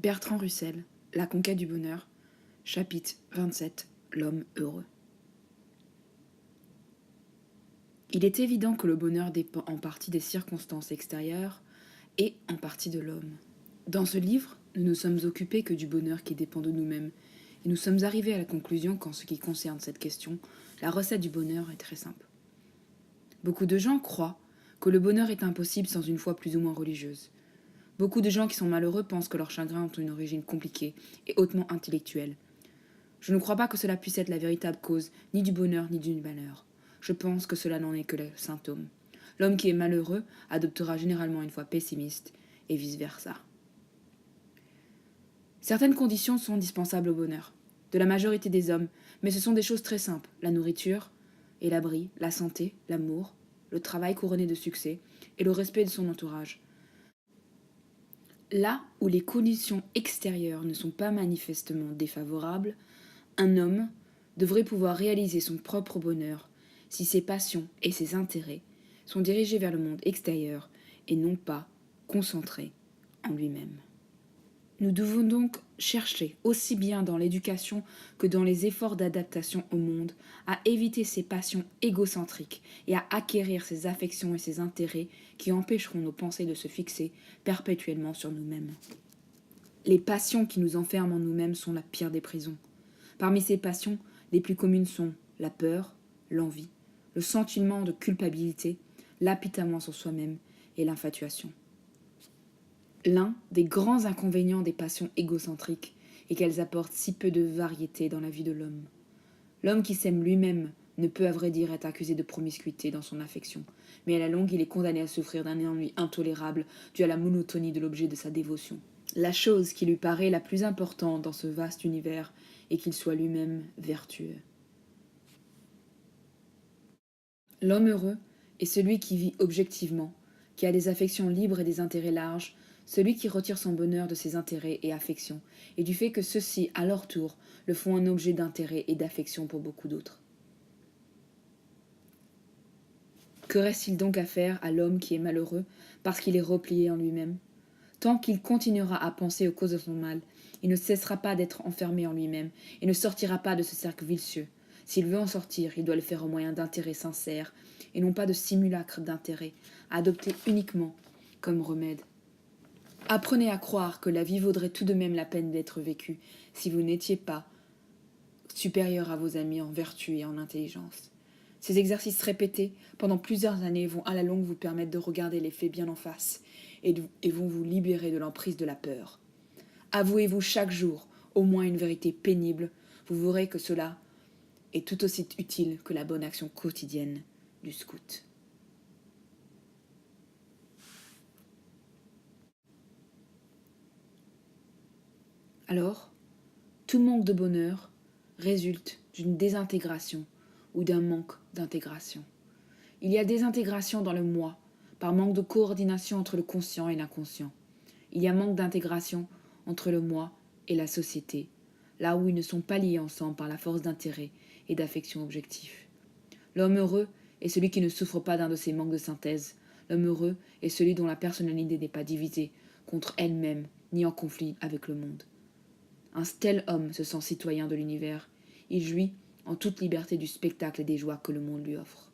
Bertrand Russell, La conquête du bonheur, chapitre 27, L'homme heureux. Il est évident que le bonheur dépend en partie des circonstances extérieures et en partie de l'homme. Dans ce livre, nous ne sommes occupés que du bonheur qui dépend de nous-mêmes, et nous sommes arrivés à la conclusion qu'en ce qui concerne cette question, la recette du bonheur est très simple. Beaucoup de gens croient que le bonheur est impossible sans une foi plus ou moins religieuse. Beaucoup de gens qui sont malheureux pensent que leurs chagrins ont une origine compliquée et hautement intellectuelle. Je ne crois pas que cela puisse être la véritable cause ni du bonheur ni du malheur. Je pense que cela n'en est que le symptôme. L'homme qui est malheureux adoptera généralement une foi pessimiste et vice-versa. Certaines conditions sont indispensables au bonheur, de la majorité des hommes, mais ce sont des choses très simples. La nourriture et l'abri, la santé, l'amour, le travail couronné de succès et le respect de son entourage. Là où les conditions extérieures ne sont pas manifestement défavorables, un homme devrait pouvoir réaliser son propre bonheur si ses passions et ses intérêts sont dirigés vers le monde extérieur et non pas concentrés en lui-même. Nous devons donc chercher, aussi bien dans l'éducation que dans les efforts d'adaptation au monde, à éviter ces passions égocentriques et à acquérir ces affections et ces intérêts qui empêcheront nos pensées de se fixer perpétuellement sur nous-mêmes. Les passions qui nous enferment en nous-mêmes sont la pire des prisons. Parmi ces passions, les plus communes sont la peur, l'envie, le sentiment de culpabilité, l'apitoiement sur soi-même et l'infatuation. L'un des grands inconvénients des passions égocentriques est qu'elles apportent si peu de variété dans la vie de l'homme. L'homme qui s'aime lui-même ne peut à vrai dire être accusé de promiscuité dans son affection, mais à la longue il est condamné à souffrir d'un ennui intolérable dû à la monotonie de l'objet de sa dévotion. La chose qui lui paraît la plus importante dans ce vaste univers est qu'il soit lui-même vertueux. L'homme heureux est celui qui vit objectivement, qui a des affections libres et des intérêts larges, celui qui retire son bonheur de ses intérêts et affections, et du fait que ceux-ci, à leur tour, le font un objet d'intérêt et d'affection pour beaucoup d'autres. Que reste-t-il donc à faire à l'homme qui est malheureux parce qu'il est replié en lui-même ? Tant qu'il continuera à penser aux causes de son mal, il ne cessera pas d'être enfermé en lui-même et ne sortira pas de ce cercle vicieux. S'il veut en sortir, il doit le faire au moyen d'intérêts sincères et non pas de simulacres d'intérêt, adoptés uniquement comme remède. Apprenez à croire que la vie vaudrait tout de même la peine d'être vécue si vous n'étiez pas supérieur à vos amis en vertu et en intelligence. Ces exercices répétés pendant plusieurs années vont à la longue vous permettre de regarder les faits bien en face et vont vous libérer de l'emprise de la peur. Avouez-vous chaque jour au moins une vérité pénible, vous verrez que cela est tout aussi utile que la bonne action quotidienne du scout. Alors, tout manque de bonheur résulte d'une désintégration ou d'un manque d'intégration. Il y a désintégration dans le moi, par manque de coordination entre le conscient et l'inconscient. Il y a manque d'intégration entre le moi et la société, là où ils ne sont pas liés ensemble par la force d'intérêt et d'affection objectif. L'homme heureux est celui qui ne souffre pas d'un de ces manques de synthèse. L'homme heureux est celui dont la personnalité n'est pas divisée contre elle-même ni en conflit avec le monde. Un tel homme se sent citoyen de l'univers. Il jouit en toute liberté du spectacle et des joies que le monde lui offre.